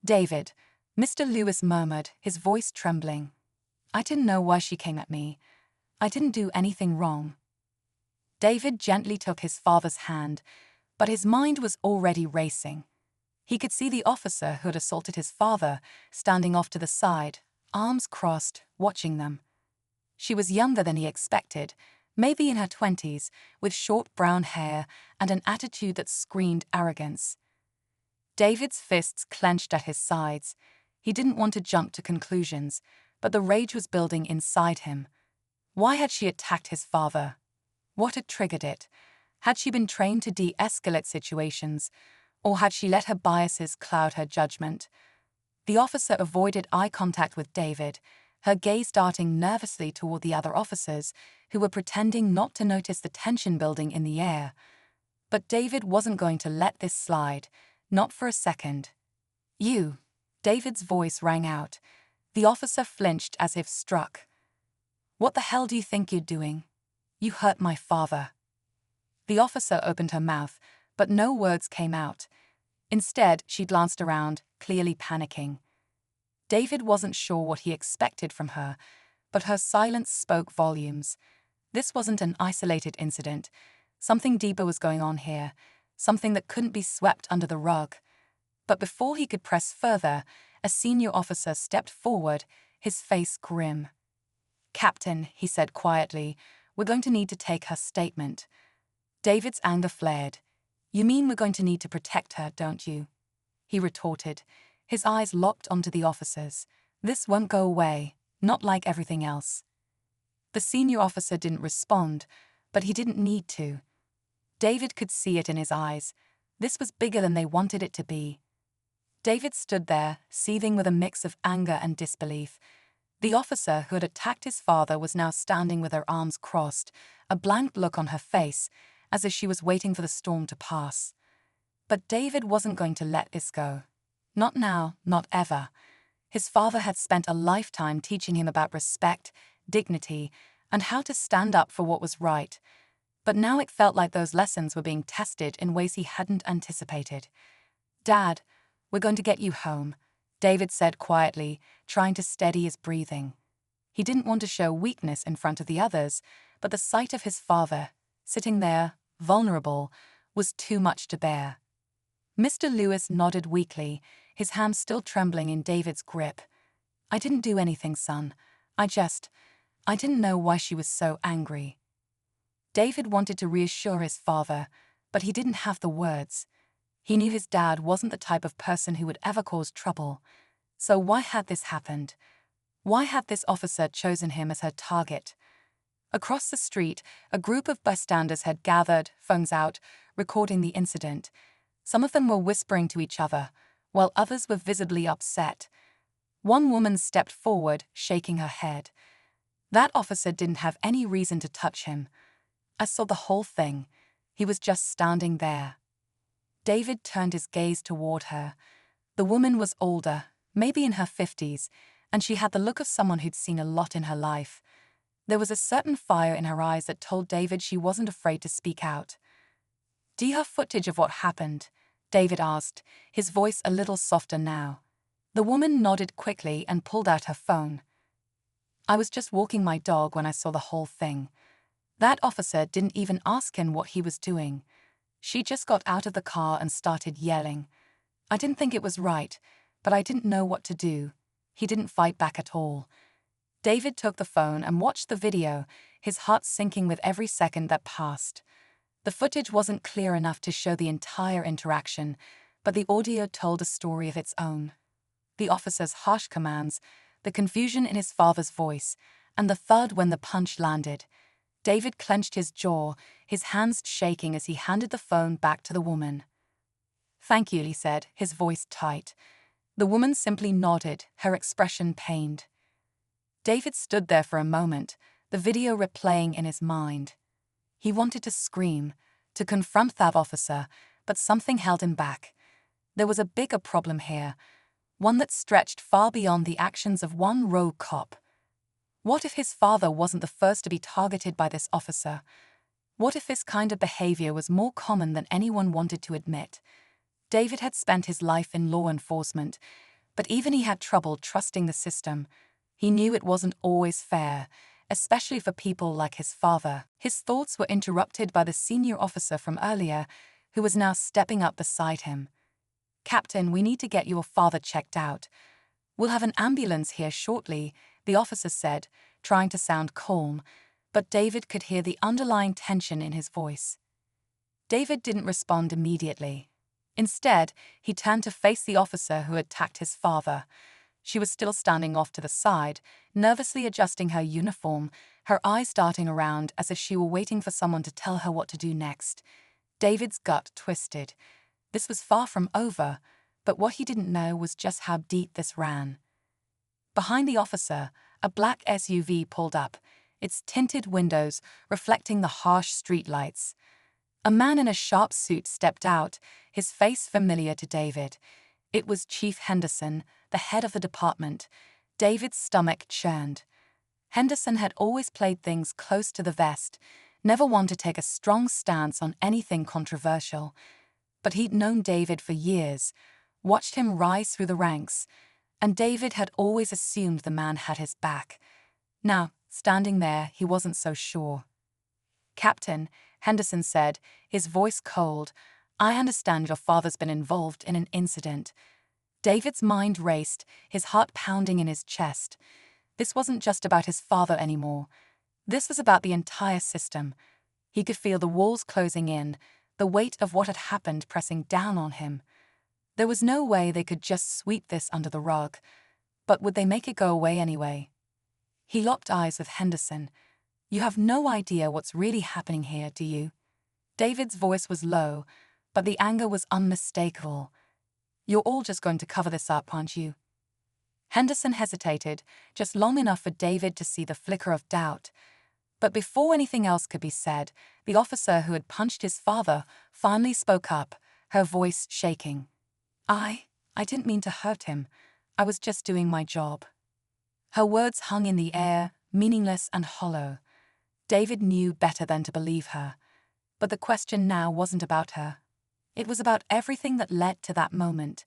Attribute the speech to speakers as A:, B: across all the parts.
A: David, Mr. Lewis murmured, his voice trembling. I didn't know why she came at me. I didn't do anything wrong. David gently took his father's hand, but his mind was already racing. He could see the officer who had assaulted his father standing off to the side, arms crossed, watching them. She was younger than he expected, maybe in her 20s, with short brown hair and an attitude that screamed arrogance. David's fists clenched at his sides. He didn't want to jump to conclusions, but the rage was building inside him. Why had she attacked his father? What had triggered it? Had she been trained to de-escalate situations, or had she let her biases cloud her judgment? The officer avoided eye contact with David, her gaze darting nervously toward the other officers, who were pretending not to notice the tension building in the air. But David wasn't going to let this slide, not for a second. You, David's voice rang out. The officer flinched as if struck. What the hell do you think you're doing? You hurt my father. The officer opened her mouth, but no words came out. Instead, she glanced around, clearly panicking. David wasn't sure what he expected from her, but her silence spoke volumes. This wasn't an isolated incident. Something deeper was going on here, something that couldn't be swept under the rug. But before he could press further, a senior officer stepped forward, his face grim. Captain, he said quietly, we're going to need to take her statement. David's anger flared. You mean we're going to need to protect her, don't you? He retorted, his eyes locked onto the officers. This won't go away, not like everything else. The senior officer didn't respond, but he didn't need to. David could see it in his eyes. This was bigger than they wanted it to be. David stood there, seething with a mix of anger and disbelief. The officer who had attacked his father was now standing with her arms crossed, a blank look on her face, as if she was waiting for the storm to pass. But David wasn't going to let this go. Not now, not ever. His father had spent a lifetime teaching him about respect, dignity, and how to stand up for what was right. But now it felt like those lessons were being tested in ways he hadn't anticipated. Dad, we're going to get you home, David said quietly, trying to steady his breathing. He didn't want to show weakness in front of the others, but the sight of his father, sitting there, vulnerable, was too much to bear. Mr. Lewis nodded weakly, his hand still trembling in David's grip. I didn't do anything, son. I didn't know why she was so angry. David wanted to reassure his father, but he didn't have the words. He knew his dad wasn't the type of person who would ever cause trouble. So why had this happened? Why had this officer chosen him as her target? Across the street, a group of bystanders had gathered, phones out, recording the incident. Some of them were whispering to each other, while others were visibly upset. One woman stepped forward, shaking her head. That officer didn't have any reason to touch him. I saw the whole thing. He was just standing there. David turned his gaze toward her. The woman was older, maybe in her 50s, and she had the look of someone who'd seen a lot in her life. There was a certain fire in her eyes that told David she wasn't afraid to speak out. Do you have footage of what happened? David asked, his voice a little softer now. The woman nodded quickly and pulled out her phone. I was just walking my dog when I saw the whole thing. That officer didn't even ask him what he was doing. She just got out of the car and started yelling. I didn't think it was right, but I didn't know what to do. He didn't fight back at all. David took the phone and watched the video, his heart sinking with every second that passed. The footage wasn't clear enough to show the entire interaction, but the audio told a story of its own. The officer's harsh commands, the confusion in his father's voice, and the thud when the punch landed. David clenched his jaw, his hands shaking as he handed the phone back to the woman. Thank you, he said, his voice tight. The woman simply nodded, her expression pained. David stood there for a moment, the video replaying in his mind. He wanted to scream, to confront that officer, but something held him back. There was a bigger problem here, one that stretched far beyond the actions of one rogue cop. What if his father wasn't the first to be targeted by this officer? What if this kind of behavior was more common than anyone wanted to admit? David had spent his life in law enforcement, But even he had trouble trusting the system. He knew it wasn't always fair, especially for people like his father. His thoughts were interrupted by the senior officer from earlier, who was now stepping up beside him. "Captain, we need to get your father checked out. We'll have an ambulance here shortly," the officer said, trying to sound calm, but David could hear the underlying tension in his voice. David didn't respond immediately. Instead, he turned to face the officer who had attacked his father. She was still standing off to the side, nervously adjusting her uniform, her eyes darting around as if she were waiting for someone to tell her what to do next. David's gut twisted. This was far from over, but what he didn't know was just how deep this ran. Behind the officer, a black SUV pulled up, its tinted windows reflecting the harsh streetlights. A man in a sharp suit stepped out, his face familiar to David. It was Chief Henderson, the head of the department. David's stomach churned. Henderson had always played things close to the vest, never one to take a strong stance on anything controversial. But he'd known David for years, watched him rise through the ranks, and David had always assumed the man had his back. Now, standing there, he wasn't so sure. "Captain," Henderson said, his voice cold, "I understand your father's been involved in an incident." David's mind raced, his heart pounding in his chest. This wasn't just about his father anymore. This was about the entire system. He could feel the walls closing in, the weight of what had happened pressing down on him. There was no way they could just sweep this under the rug. But would they make it go away anyway? He locked eyes with Henderson. "You have no idea what's really happening here, do you?" David's voice was low, but the anger was unmistakable. "You're all just going to cover this up, aren't you?" Henderson hesitated, just long enough for David to see the flicker of doubt. But before anything else could be said, the officer who had punched his father finally spoke up, her voice shaking. I didn't mean to hurt him. I was just doing my job." Her words hung in the air, meaningless and hollow. David knew better than to believe her. But the question now wasn't about her. It was about everything that led to that moment,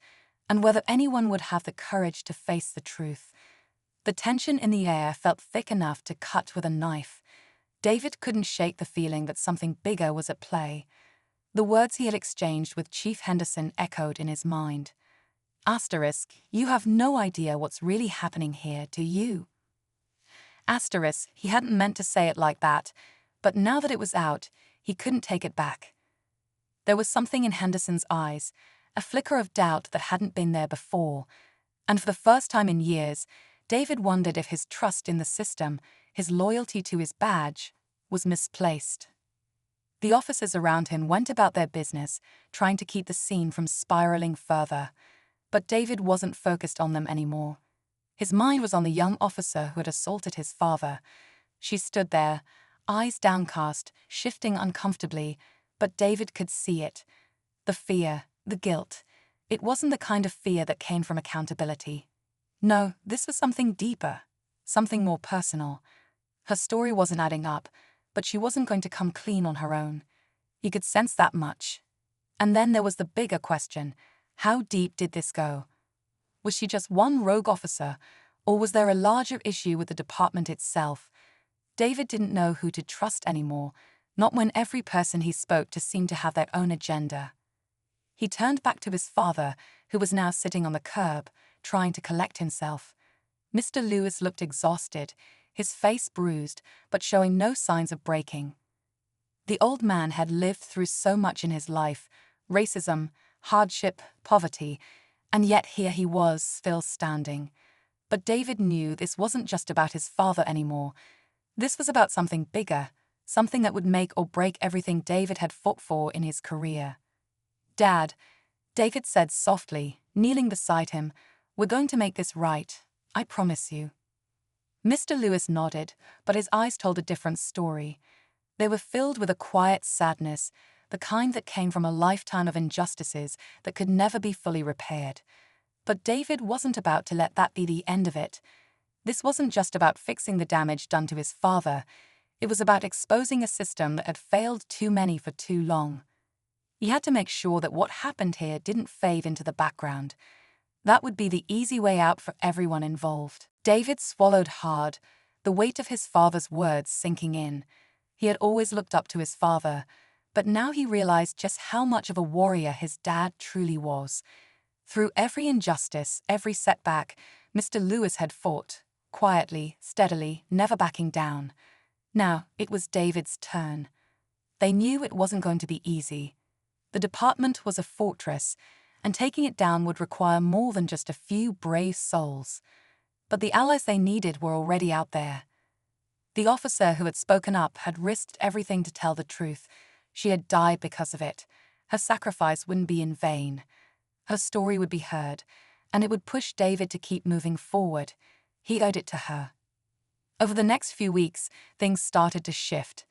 A: and whether anyone would have the courage to face the truth. The tension in the air felt thick enough to cut with a knife. David couldn't shake the feeling that something bigger was at play. The words he had exchanged with Chief Henderson echoed in his mind. Asterisk, "You have no idea what's really happening here, do you?" Asterisk, he hadn't meant to say it like that, but now that it was out, he couldn't take it back. There was something in Henderson's eyes, a flicker of doubt that hadn't been there before, and for the first time in years, David wondered if his trust in the system, his loyalty to his badge, was misplaced. The officers around him went about their business, trying to keep the scene from spiraling further. But David wasn't focused on them anymore. His mind was on the young officer who had assaulted his father. She stood there, eyes downcast, shifting uncomfortably, but David could see it. The fear, the guilt. It wasn't the kind of fear that came from accountability. No, this was something deeper, something more personal. Her story wasn't adding up, but she wasn't going to come clean on her own. He could sense that much. And then there was the bigger question. How deep did this go? Was she just one rogue officer, or was there a larger issue with the department itself? David didn't know who to trust anymore, not when every person he spoke to seemed to have their own agenda. He turned back to his father, who was now sitting on the curb, trying to collect himself. Mr. Lewis looked exhausted, his face bruised, but showing no signs of breaking. The old man had lived through so much in his life, racism, hardship, poverty, and yet here he was, still standing. But David knew this wasn't just about his father anymore. This was about something bigger, something that would make or break everything David had fought for in his career. "Dad," David said softly, kneeling beside him, "we're going to make this right. I promise you." Mr. Lewis nodded, but his eyes told a different story. They were filled with a quiet sadness, the kind that came from a lifetime of injustices that could never be fully repaired. But David wasn't about to let that be the end of it. This wasn't just about fixing the damage done to his father. It was about exposing a system that had failed too many for too long. He had to make sure that what happened here didn't fade into the background. That would be the easy way out for everyone involved. David swallowed hard, the weight of his father's words sinking in. He had always looked up to his father, but now he realized just how much of a warrior his dad truly was. Through every injustice, every setback, Mr. Lewis had fought, quietly, steadily, never backing down. Now, it was David's turn. They knew it wasn't going to be easy. The department was a fortress, and taking it down would require more than just a few brave souls. But the allies they needed were already out there. The officer who had spoken up had risked everything to tell the truth. She had died because of it. Her sacrifice wouldn't be in vain. Her story would be heard, and it would push David to keep moving forward. He owed it to her. Over the next few weeks, things started to shift.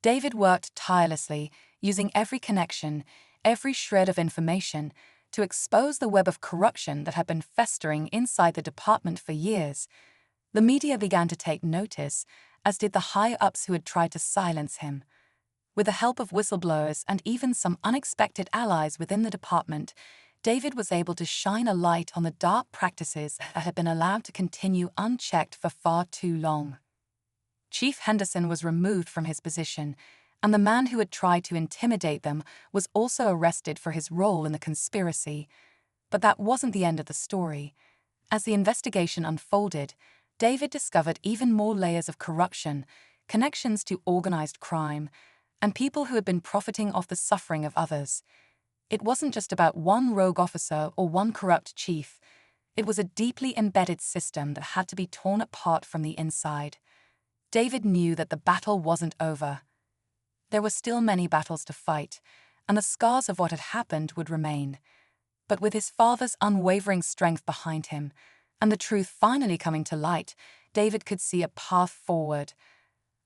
A: David worked tirelessly, using every connection, every shred of information, to expose the web of corruption that had been festering inside the department for years. The media began to take notice, as did the higher-ups who had tried to silence him. With the help of whistleblowers and even some unexpected allies within the department, David was able to shine a light on the dark practices that had been allowed to continue unchecked for far too long. Chief Henderson was removed from his position, and the man who had tried to intimidate them was also arrested for his role in the conspiracy. But that wasn't the end of the story. As the investigation unfolded, David discovered even more layers of corruption, connections to organized crime, and people who had been profiting off the suffering of others. It wasn't just about one rogue officer or one corrupt chief. It was a deeply embedded system that had to be torn apart from the inside. David knew that the battle wasn't over. There were still many battles to fight, and the scars of what had happened would remain. But with his father's unwavering strength behind him, and the truth finally coming to light, David could see a path forward.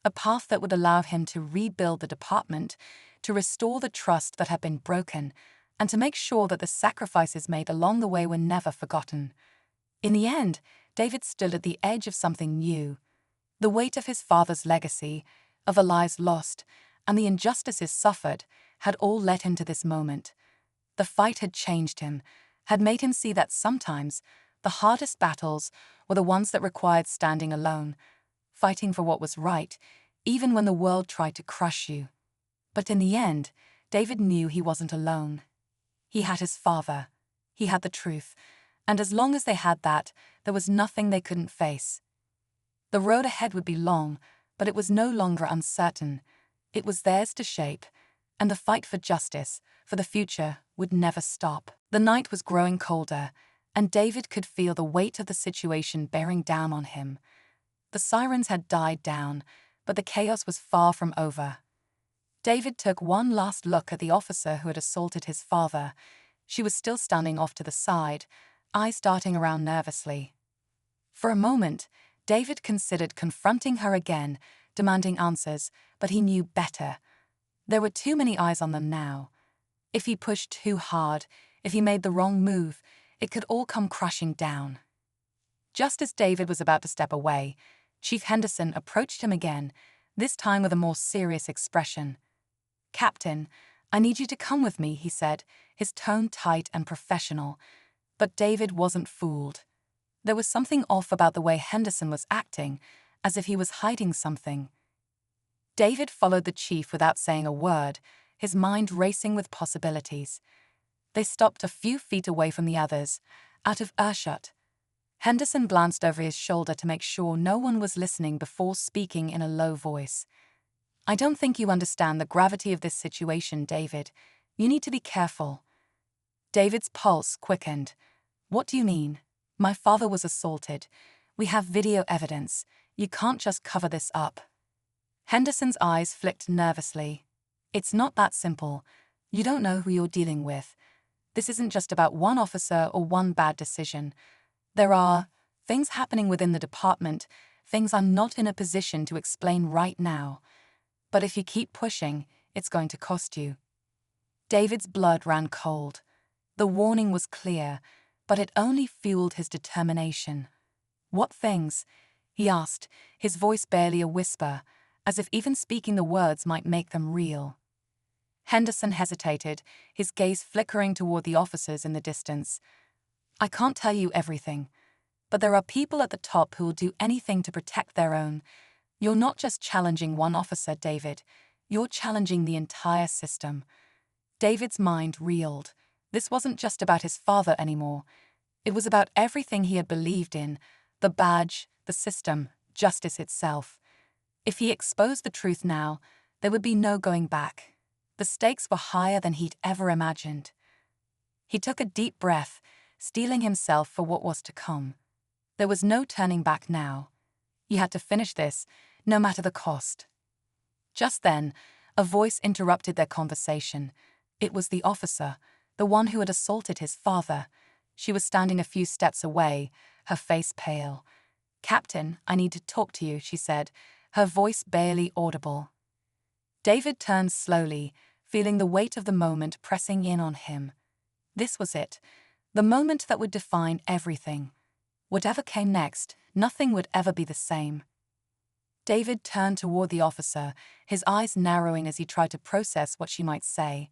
A: A path that would allow him to rebuild the department, to restore the trust that had been broken, and to make sure that the sacrifices made along the way were never forgotten. In the end, David stood at the edge of something new. The weight of his father's legacy, of the lives lost, and the injustices suffered, had all led him to this moment. The fight had changed him, had made him see that sometimes the hardest battles were the ones that required standing alone, fighting for what was right, even when the world tried to crush you. But in the end, David knew he wasn't alone. He had his father. He had the truth. And as long as they had that, there was nothing they couldn't face. The road ahead would be long, but it was no longer uncertain. It was theirs to shape, and the fight for justice, for the future, would never stop. The night was growing colder, and David could feel the weight of the situation bearing down on him. The sirens had died down, but the chaos was far from over. David took one last look at the officer who had assaulted his father. She was still standing off to the side, eyes darting around nervously. For a moment, David considered confronting her again, demanding answers, but he knew better. There were too many eyes on them now. If he pushed too hard, if he made the wrong move, it could all come crashing down. Just as David was about to step away, Chief Henderson approached him again, this time with a more serious expression. "Captain, I need you to come with me," he said, his tone tight and professional. But David wasn't fooled. There was something off about the way Henderson was acting, as if he was hiding something. David followed the chief without saying a word, his mind racing with possibilities. They stopped a few feet away from the others, out of earshot. Henderson glanced over his shoulder to make sure no one was listening before speaking in a low voice. "I don't think you understand the gravity of this situation, David. You need to be careful." David's pulse quickened. "What do you mean? My father was assaulted. We have video evidence. You can't just cover this up." Henderson's eyes flicked nervously. "It's not that simple. You don't know who you're dealing with. This isn't just about one officer or one bad decision. There are things happening within the department, things I'm not in a position to explain right now. But if you keep pushing, it's going to cost you." David's blood ran cold. The warning was clear, but it only fueled his determination. "What things?" he asked, his voice barely a whisper, as if even speaking the words might make them real. Henderson hesitated, his gaze flickering toward the officers in the distance. I can't tell you everything, but there are people at the top who will do anything to protect their own. You're not just challenging one officer, David. You're challenging the entire system. David's mind reeled. This wasn't just about his father anymore. It was about everything he had believed in, the badge, the system, justice itself. If he exposed the truth now, there would be no going back. The stakes were higher than he'd ever imagined. He took a deep breath, steeling himself for what was to come. There was no turning back now. He had to finish this, no matter the cost. Just then, a voice interrupted their conversation. It was the officer, the one who had assaulted his father. She was standing a few steps away, her face pale. "Captain, I need to talk to you," she said, her voice barely audible. David turned slowly, feeling the weight of the moment pressing in on him. This was it, the moment that would define everything. Whatever came next, nothing would ever be the same. David turned toward the officer, his eyes narrowing as he tried to process what she might say.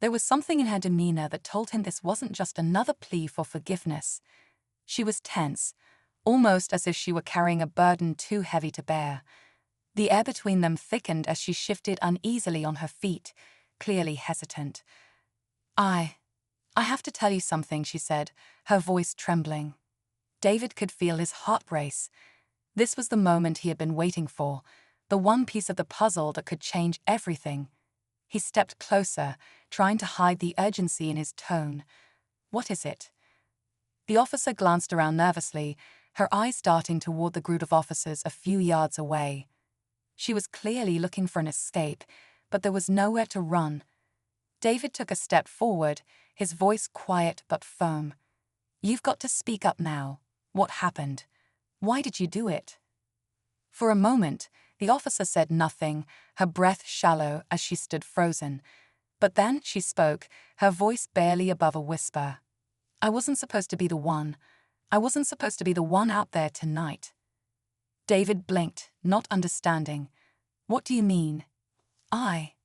A: There was something in her demeanor that told him this wasn't just another plea for forgiveness. She was tense, almost as if she were carrying a burden too heavy to bear. The air between them thickened as she shifted uneasily on her feet, clearly hesitant. I have to tell you something," she said, her voice trembling. David could feel his heart race. This was the moment he had been waiting for, the one piece of the puzzle that could change everything. He stepped closer, trying to hide the urgency in his tone. "What is it?" The officer glanced around nervously, her eyes darting toward the group of officers a few yards away. She was clearly looking for an escape, but there was nowhere to run. David took a step forward, his voice quiet but firm. "You've got to speak up now. What happened? Why did you do it?" For a moment, the officer said nothing, her breath shallow as she stood frozen. But then she spoke, her voice barely above a whisper. "I wasn't supposed to be the one. I wasn't supposed to be the one out there tonight." David blinked, not understanding. "What do you mean?" I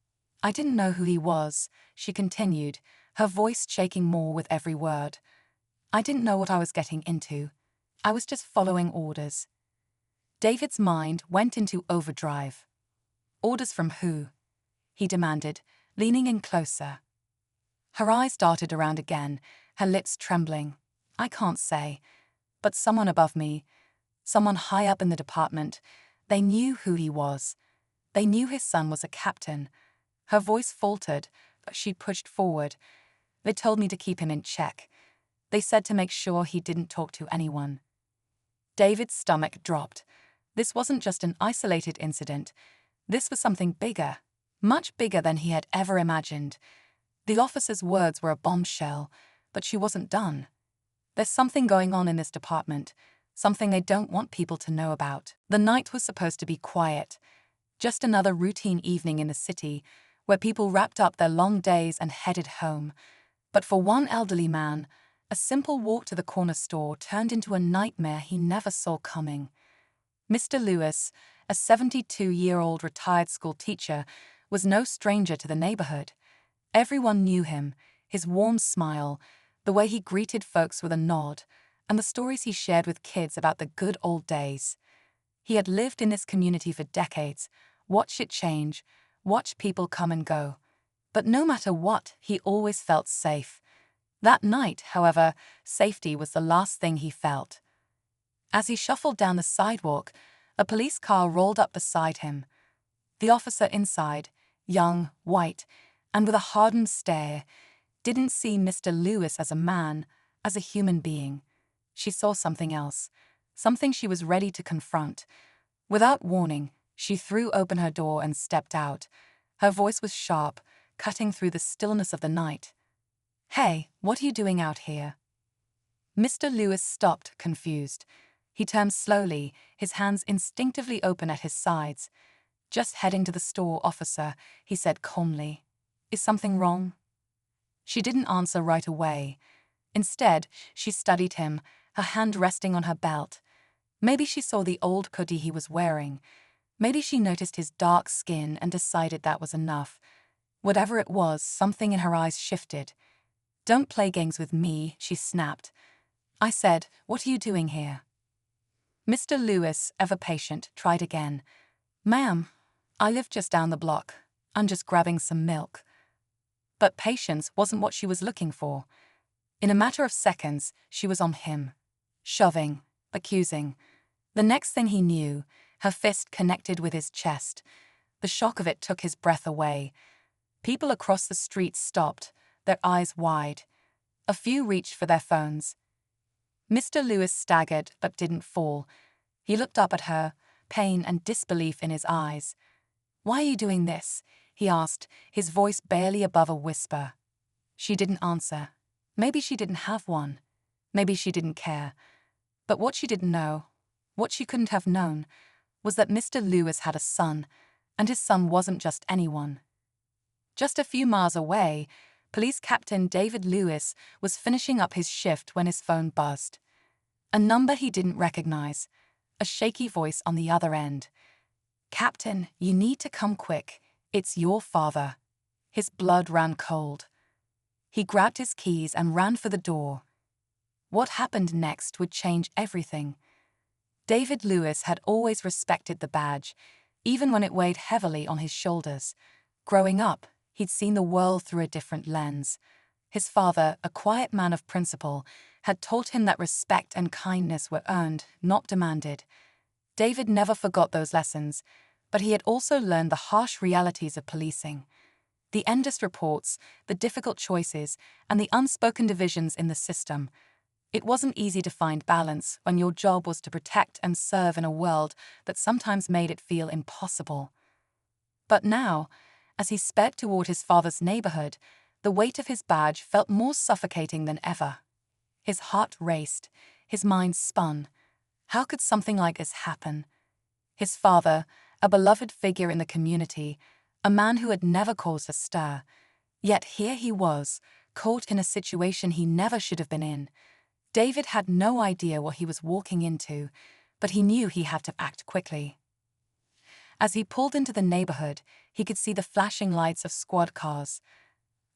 A: didn't know who he was," she continued, her voice shaking more with every word. "I didn't know what I was getting into. I was just following orders." David's mind went into overdrive. "Orders from who?" he demanded, leaning in closer. Her eyes darted around again, her lips trembling. "I can't say. But someone above me, someone high up in the department, they knew who he was. They knew his son was a captain." Her voice faltered, but she pushed forward. "They told me to keep him in check. They said to make sure he didn't talk to anyone." David's stomach dropped. This wasn't just an isolated incident. This was something bigger, much bigger than he had ever imagined. The officer's words were a bombshell, but she wasn't done. There's something going on in this department, something they don't want people to know about. The night was supposed to be quiet, just another routine evening in the city, where people wrapped up their long days and headed home. But for one elderly man, a simple walk to the corner store turned into a nightmare he never saw coming. Mr. Lewis, a 72-year-old retired school teacher, was no stranger to the neighborhood. Everyone knew him, his warm smile, the way he greeted folks with a nod, and the stories he shared with kids about the good old days. He had lived in this community for decades, watched it change, watched people come and go. But no matter what, he always felt safe. That night, however, safety was the last thing he felt. As he shuffled down the sidewalk, a police car rolled up beside him. The officer inside, young, white, and with a hardened stare, didn't see Mr. Lewis as a man, as a human being. She saw something else, something she was ready to confront. Without warning, she threw open her door and stepped out. Her voice was sharp, cutting through the stillness of the night. "Hey, what are you doing out here?" Mr. Lewis stopped, confused. He turned slowly, his hands instinctively open at his sides. "Just heading to the store, officer," he said calmly. "Is something wrong?" She didn't answer right away. Instead, she studied him, her hand resting on her belt. Maybe she saw the old hoodie he was wearing. Maybe she noticed his dark skin and decided that was enough. Whatever it was, something in her eyes shifted. "Don't play games with me," she snapped. I said, "What are you doing here?" Mr. Lewis, ever patient, tried again. "Ma'am, I live just down the block. I'm just grabbing some milk." But patience wasn't what she was looking for. In a matter of seconds, she was on him. Shoving, accusing. The next thing he knew, her fist connected with his chest. The shock of it took his breath away. People across the street stopped, their eyes wide. A few reached for their phones. Mr. Lewis staggered but didn't fall. He looked up at her, pain and disbelief in his eyes. "Why are you doing this?" he asked, his voice barely above a whisper. She didn't answer. Maybe she didn't have one. Maybe she didn't care. But what she didn't know, what she couldn't have known, was that Mr. Lewis had a son, and his son wasn't just anyone. Just a few miles away, Police Captain David Lewis was finishing up his shift when his phone buzzed. A number he didn't recognize, a shaky voice on the other end. "Captain, you need to come quick. It's your father." His blood ran cold. He grabbed his keys and ran for the door. What happened next would change everything. David Lewis had always respected the badge, even when it weighed heavily on his shoulders. Growing up, he'd seen the world through a different lens. His father, a quiet man of principle, had taught him that respect and kindness were earned, not demanded. David never forgot those lessons, but he had also learned the harsh realities of policing. The endless reports, the difficult choices, and the unspoken divisions in the system. It wasn't easy to find balance when your job was to protect and serve in a world that sometimes made it feel impossible. But now, as he sped toward his father's neighborhood, the weight of his badge felt more suffocating than ever. His heart raced, his mind spun. How could something like this happen? His father, a beloved figure in the community, a man who had never caused a stir. Yet here he was, caught in a situation he never should have been in. David had no idea what he was walking into, but he knew he had to act quickly. As he pulled into the neighborhood, he could see the flashing lights of squad cars.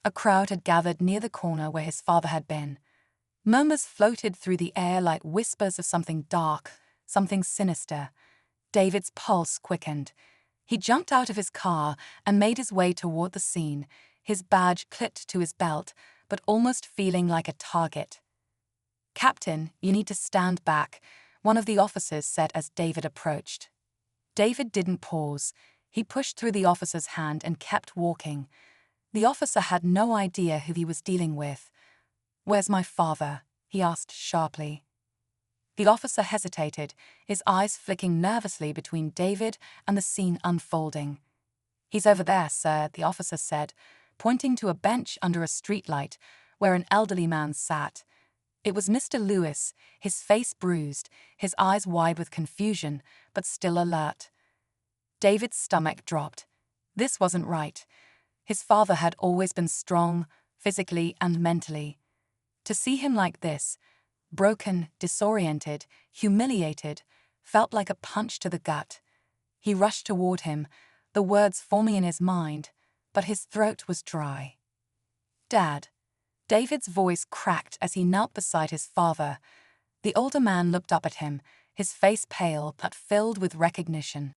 A: A crowd had gathered near the corner where his father had been. Murmurs floated through the air like whispers of something dark, something sinister. David's pulse quickened. He jumped out of his car and made his way toward the scene, his badge clipped to his belt, but almost feeling like a target. "Captain, you need to stand back," one of the officers said as David approached. David didn't pause. He pushed through the officer's hand and kept walking. The officer had no idea who he was dealing with. "Where's my father?" he asked sharply. The officer hesitated, his eyes flicking nervously between David and the scene unfolding. "He's over there, sir," the officer said, pointing to a bench under a streetlight where an elderly man sat. It was Mr. Lewis, his face bruised, his eyes wide with confusion, but still alert. David's stomach dropped. This wasn't right. His father had always been strong, physically and mentally. To see him like this, broken, disoriented, humiliated, felt like a punch to the gut. He rushed toward him, the words forming in his mind, but his throat was dry. "Dad." David's voice cracked as he knelt beside his father. The older man looked up at him, his face pale but filled with recognition.